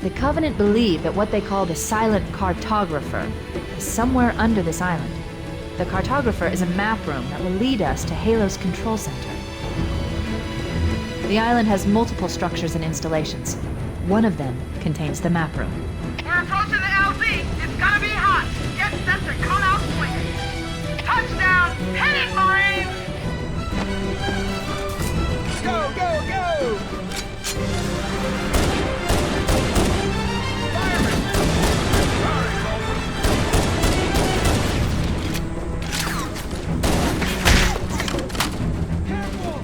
The Covenant believe that what they call the Silent Cartographer is somewhere under this island. The Cartographer is a map room that will lead us to Halo's control center. The island has multiple structures and installations. One of them contains the map room. We're approaching the LZ. It's gonna be hot. Get set to come out swinging. Touchdown! Hit it, Marines! Go, go, go! Fireman! Sorry, Careful!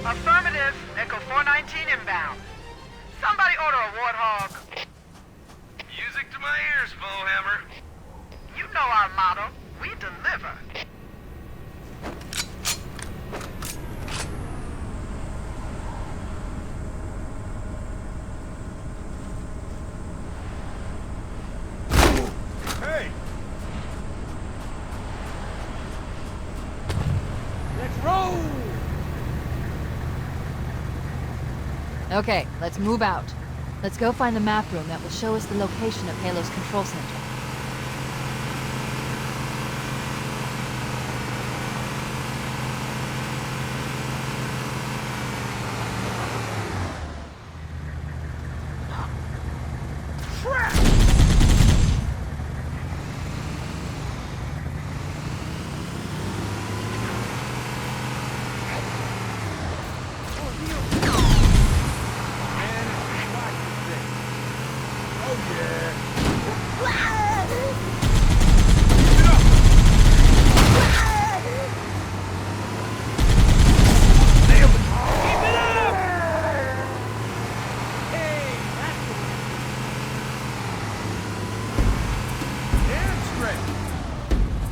Affirmative. Echo 419 inbound. Somebody order a Warthog. Music to my ears, Bowhammer. You know our motto. We deliver. Hey! Let's roll! Okay, let's move out. Let's go find the map room that will show us the location of Halo's control center.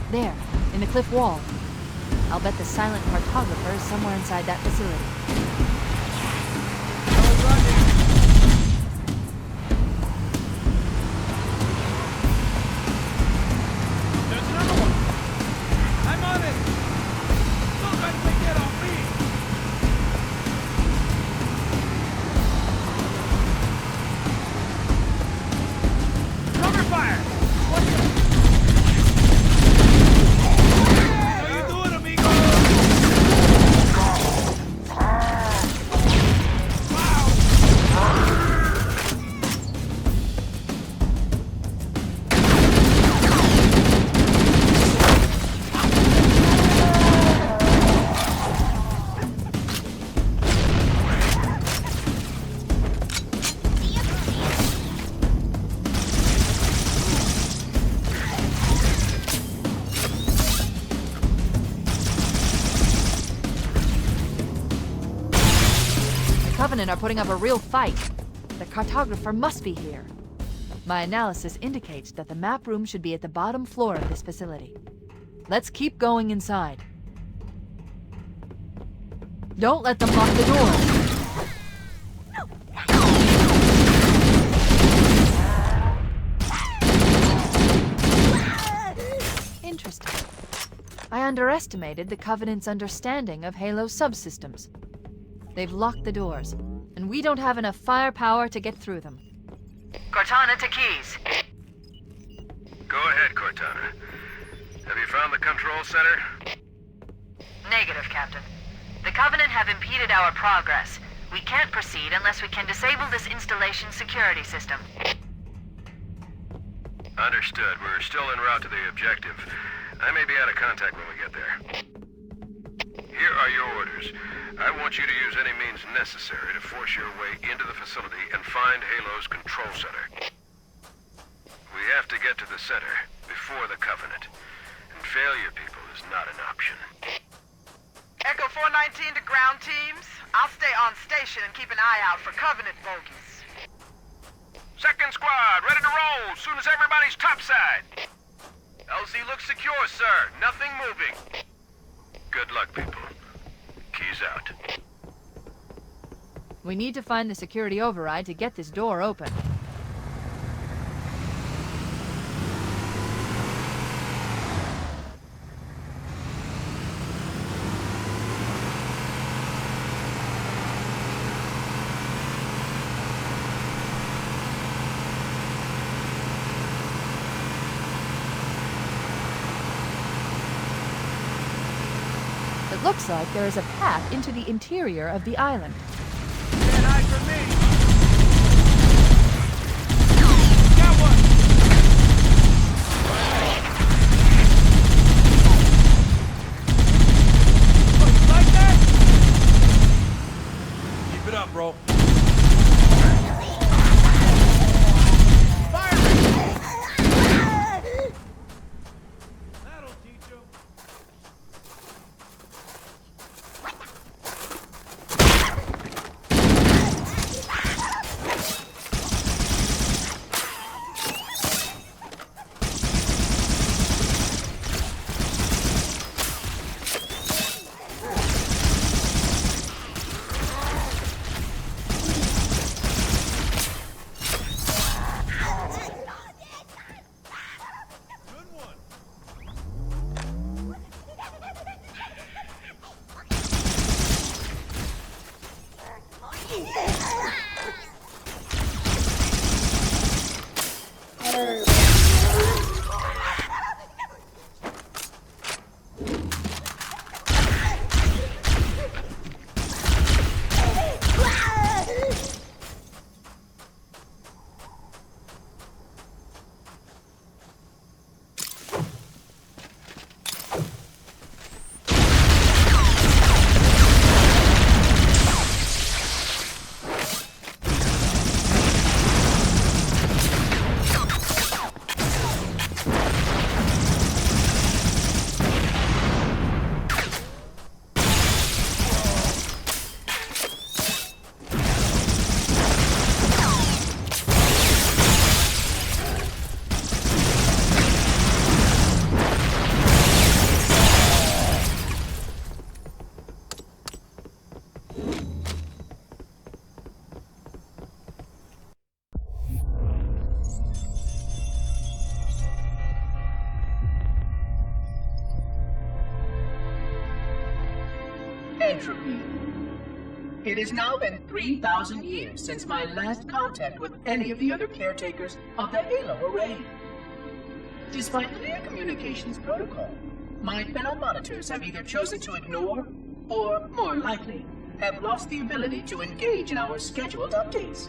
There, in the cliff wall. I'll bet the Silent Cartographer is somewhere inside that facility. Covenant are putting up a real fight. The Cartographer must be here. My analysis indicates that the map room should be at the bottom floor of this facility. Let's keep going inside. Don't let them lock the door. Interesting. I underestimated the Covenant's understanding of Halo subsystems. They've locked the doors, and we don't have enough firepower to get through them. Cortana to Keys. Go ahead, Cortana. Have you found the control center? Negative, Captain. The Covenant have impeded our progress. We can't proceed unless we can disable this installation's security system. Understood. We're still en route to the objective. I may be out of contact when we get there. Here are your orders. I want you to use any means necessary to force your way into the facility and find Halo's control center. We have to get to the center before the Covenant, and failure, people, is not an option. Echo 419 to ground teams. I'll stay on station and keep an eye out for Covenant bogies. Second squad, ready to roll as soon as everybody's topside. LZ looks secure, sir. Nothing moving. Good luck, people. Keys out. We need to find the security override to get this door open. It looks like there is a path into the interior of the island. Can't hide from me. Got one. Oh, you like that? Keep it up, bro. That'll teach 'em. Entropy. It has now been 3,000 years since my last contact with any of the other caretakers of the Halo Array. Despite clear communications protocol, my fellow monitors have either chosen to ignore, or, more likely, have lost the ability to engage in our scheduled updates.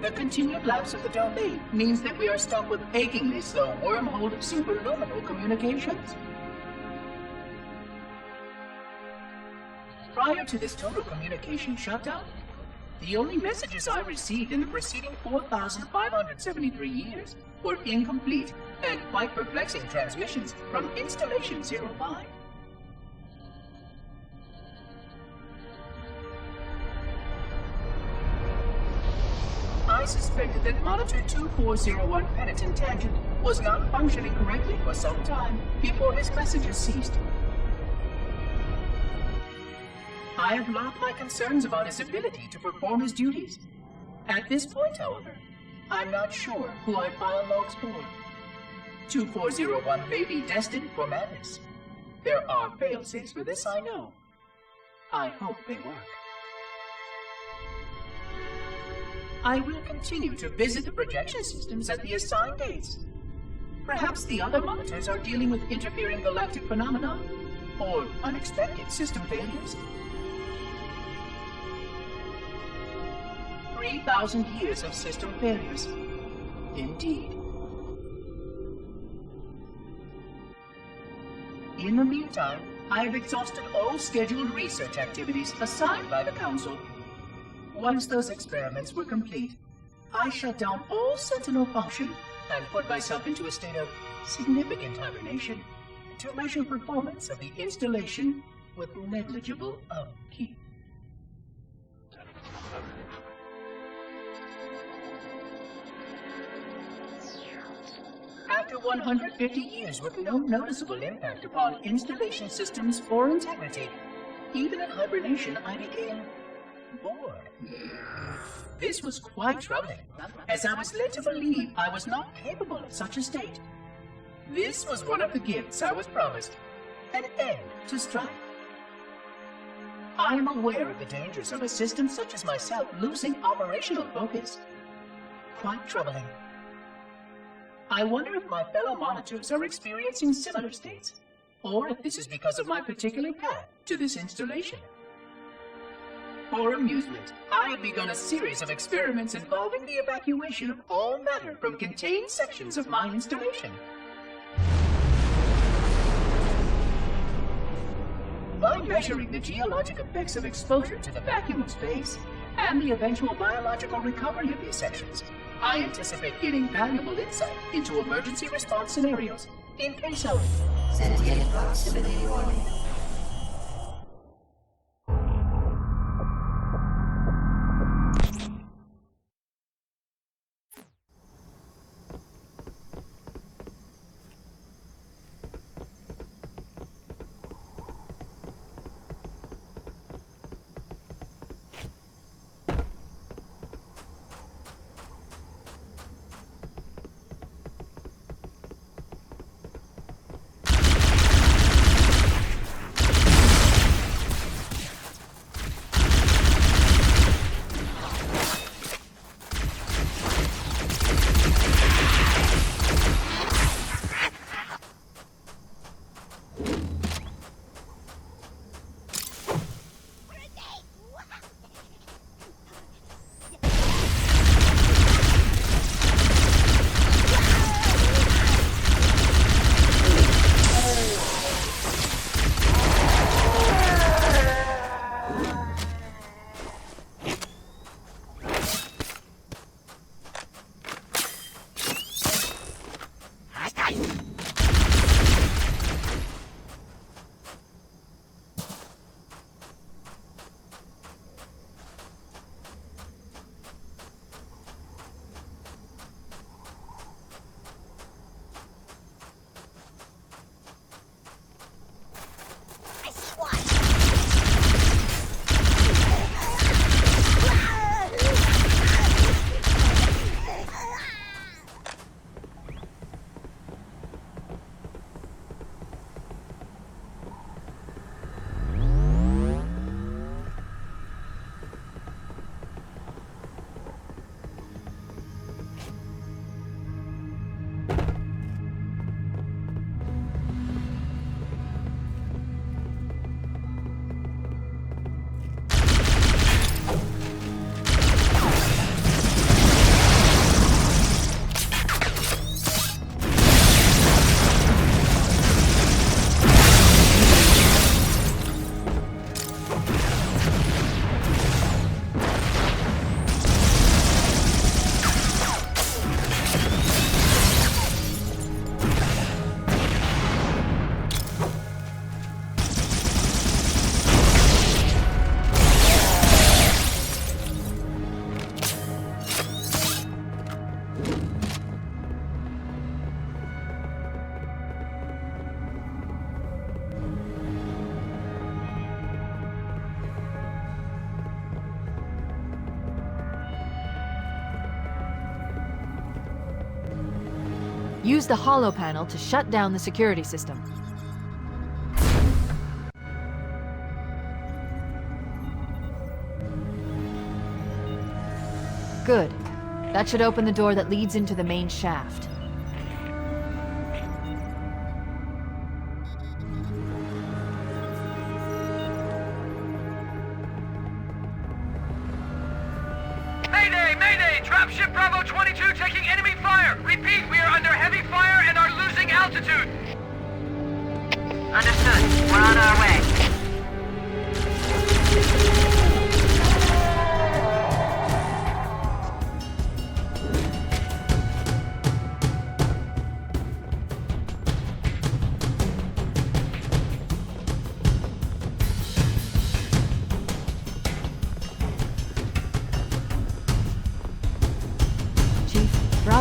The continued lapse of the domain means that we are stuck with achingly slow wormhole superluminal communications. Prior to this total communication shutdown, the only messages I received in the preceding 4,573 years were incomplete and quite perplexing transmissions from Installation 05. I suspected that Monitor 2401 Penitent Tangent was not functioning correctly for some time before his messages ceased. I have logged my concerns about his ability to perform his duties. At this point, however, I'm not sure who I file logs for. 2401 may be destined for madness. There are fail-safes for this, I know. I hope they work. I will continue to visit the projection systems at the assigned dates. Perhaps the other monitors are dealing with interfering galactic phenomena, or unexpected system failures. 3,000 years of system failures. Indeed. In the meantime, I have exhausted all scheduled research activities assigned by the Council. Once those experiments were complete, I shut down all Sentinel function and put myself into a state of significant hibernation to measure performance of the installation with negligible upkeep. After 150 years with no noticeable impact upon installation systems or integrity, even in hibernation I became bored. This was quite troubling, as I was led to believe I was not capable of such a state. This was one of the gifts I was promised, an end to strife. I am aware of the dangers of a system such as myself losing operational focus. Quite troubling. I wonder if my fellow monitors are experiencing similar states, or if this is because of my particular path to this installation. For amusement, I have begun a series of experiments involving the evacuation of all matter from contained sections of my installation. By measuring the geologic effects of exposure to the vacuum of space and the eventual biological recovery of these sections, I anticipate getting valuable insight into emergency response scenarios in case of sentient proximity warning. Use the holo panel to shut down the security system. Good. That should open the door that leads into the main shaft. Mayday! Mayday! Dropship Bravo 22 taking enemy fire! Repeat, we are under heavy fire and are losing altitude! Understood. We're on our way.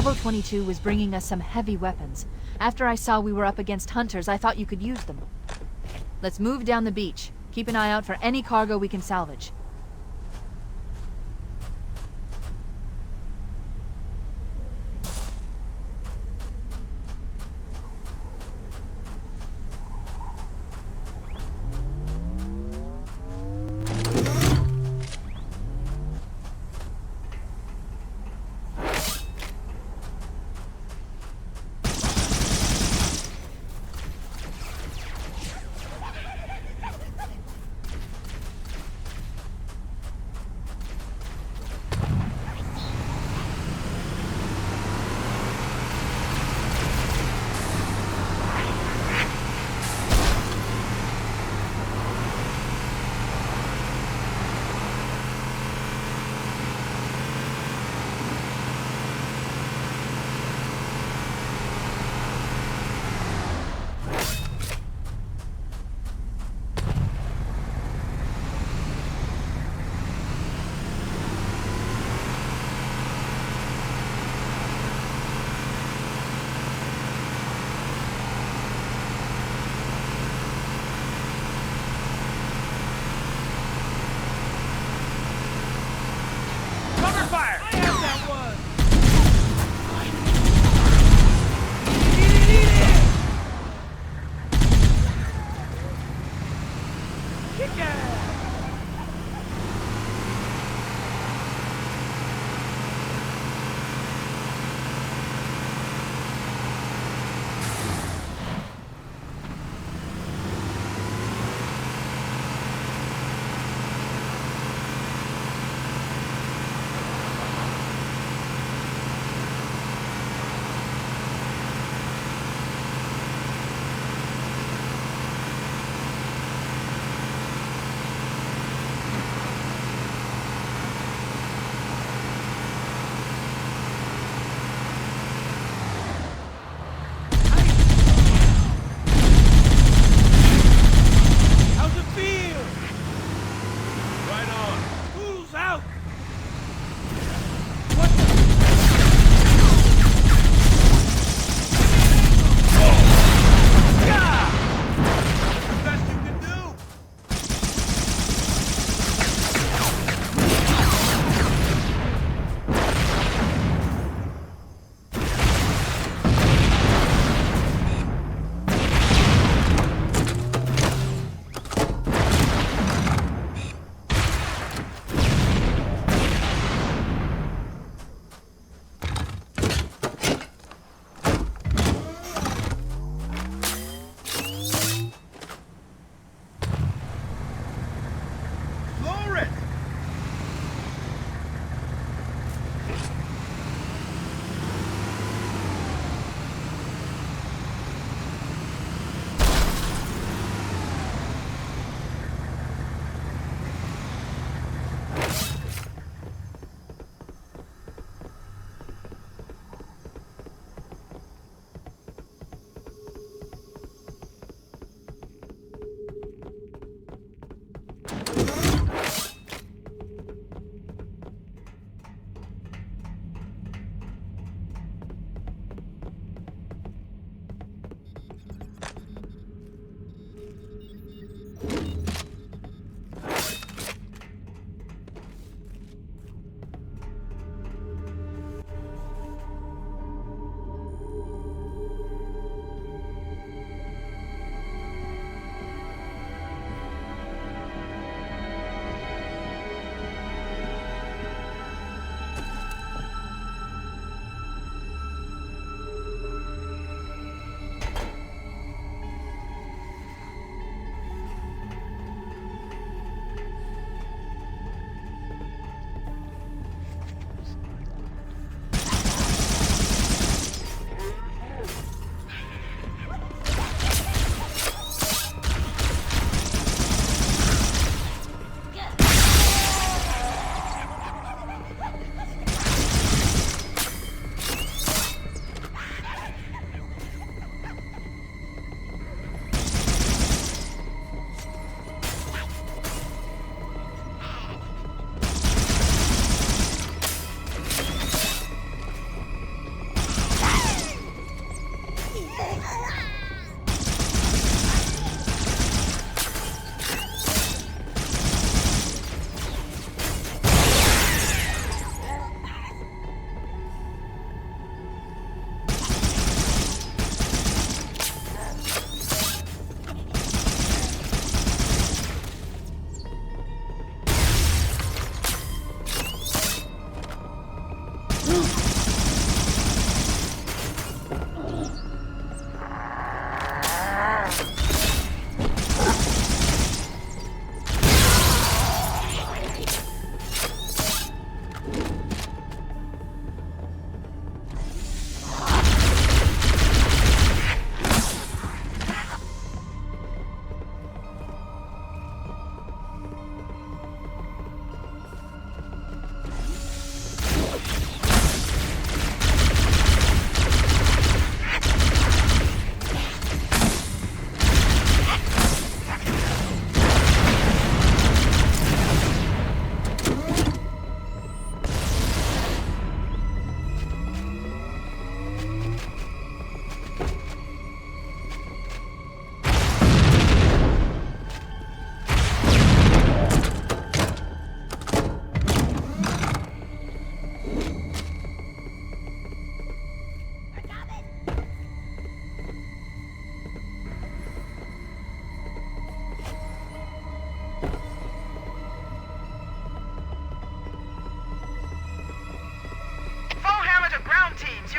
Bravo 22 was bringing us some heavy weapons. After I saw we were up against hunters, I thought you could use them. Let's move down the beach. Keep an eye out for any cargo we can salvage.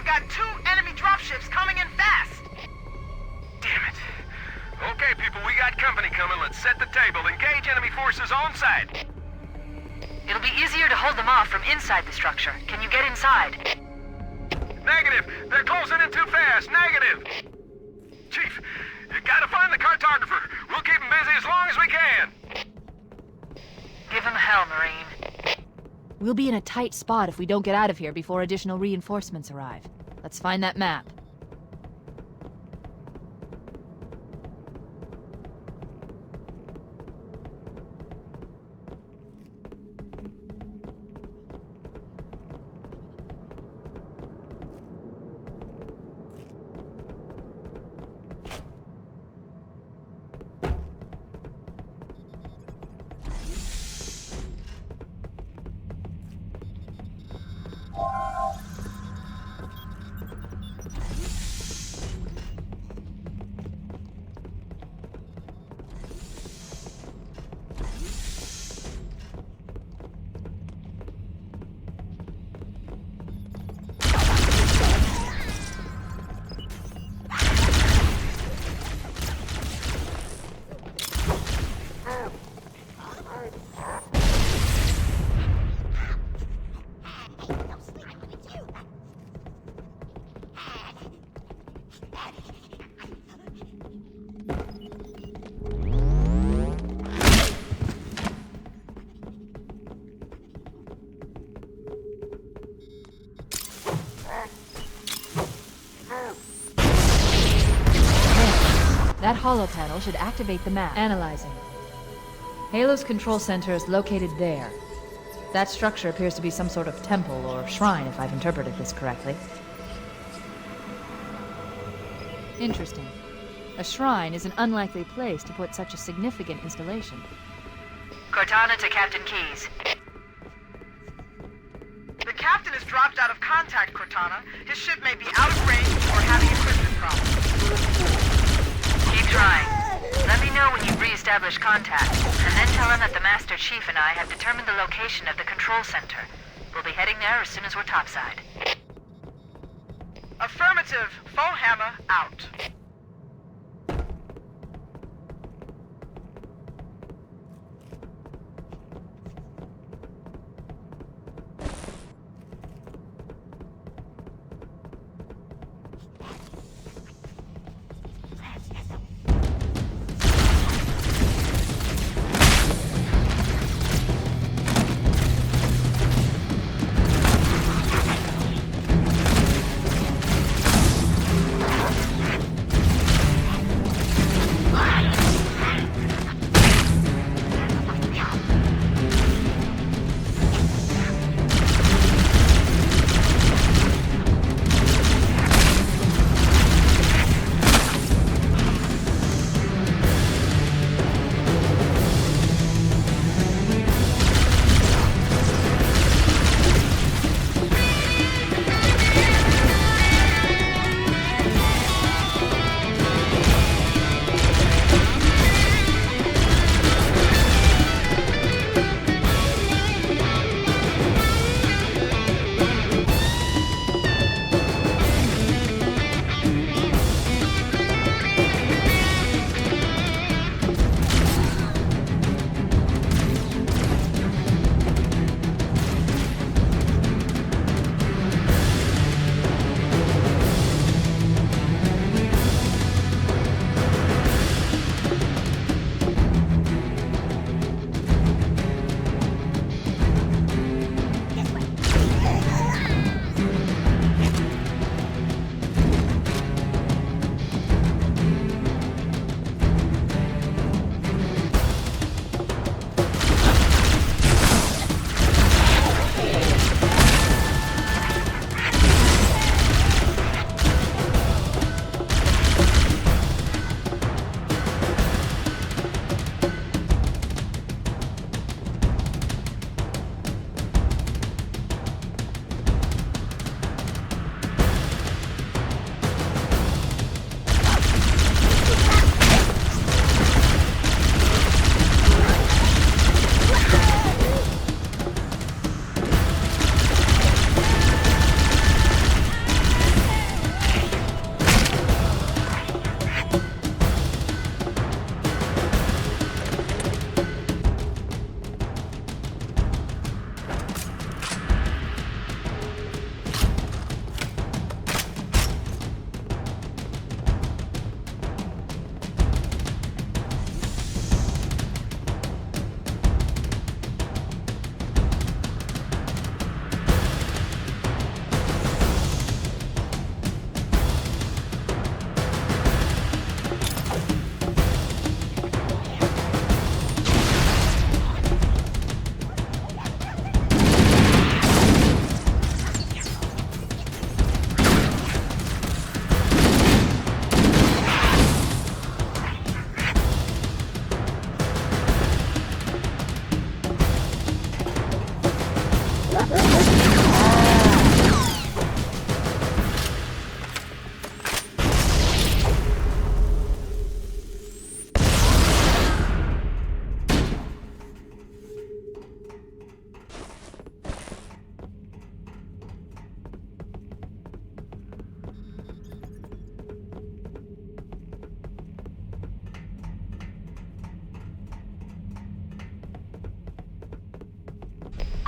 got 2 enemy dropships coming in fast. Damn it. Okay, people, we got company coming. Let's set the table. Engage enemy forces on site. It'll be easier to hold them off from inside the structure. Can you get inside? Negative. They're closing in too fast. Negative. Chief, you gotta find the cartographer. We'll keep him busy as long as we can. Give him hell, Marine. We'll be in a tight spot if we don't get out of here before additional reinforcements arrive. Let's find that map. That holo panel should activate the map. Analyzing. Halo's control center is located there. That structure appears to be some sort of temple or shrine, if I've interpreted this correctly. Interesting. A shrine is an unlikely place to put such a significant installation. Cortana to Captain Keyes. The captain has dropped out of contact, Cortana. His ship may be out of range or having equipment problems. Keep trying. Let me know when you've re-established contact, and then tell him that the Master Chief and I have determined the location of the control center. We'll be heading there as soon as we're topside. Affirmative. Full hammer out.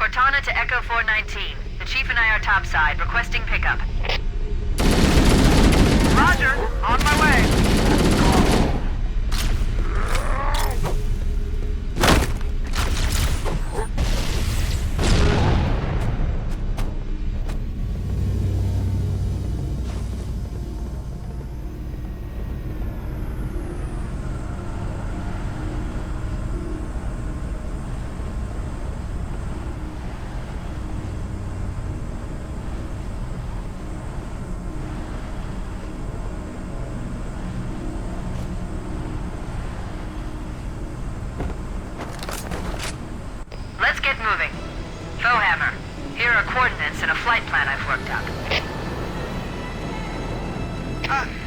Cortana to Echo 419. The Chief and I are topside, requesting pickup. Roger, on my way. Let's get moving. Foehammer, here are coordinates and a flight plan I've worked up.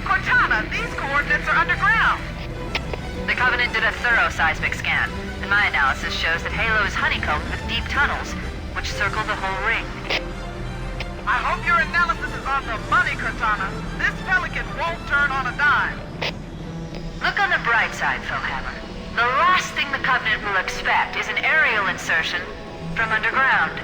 Cortana, these coordinates are underground. The Covenant did a thorough seismic scan, and my analysis shows that Halo is honeycombed with deep tunnels, which circle the whole ring. I hope your analysis is on the money, Cortana. This Pelican won't turn on a dime. Look on the bright side, Foehammer. The last thing the Covenant will expect is an aerial insertion from underground.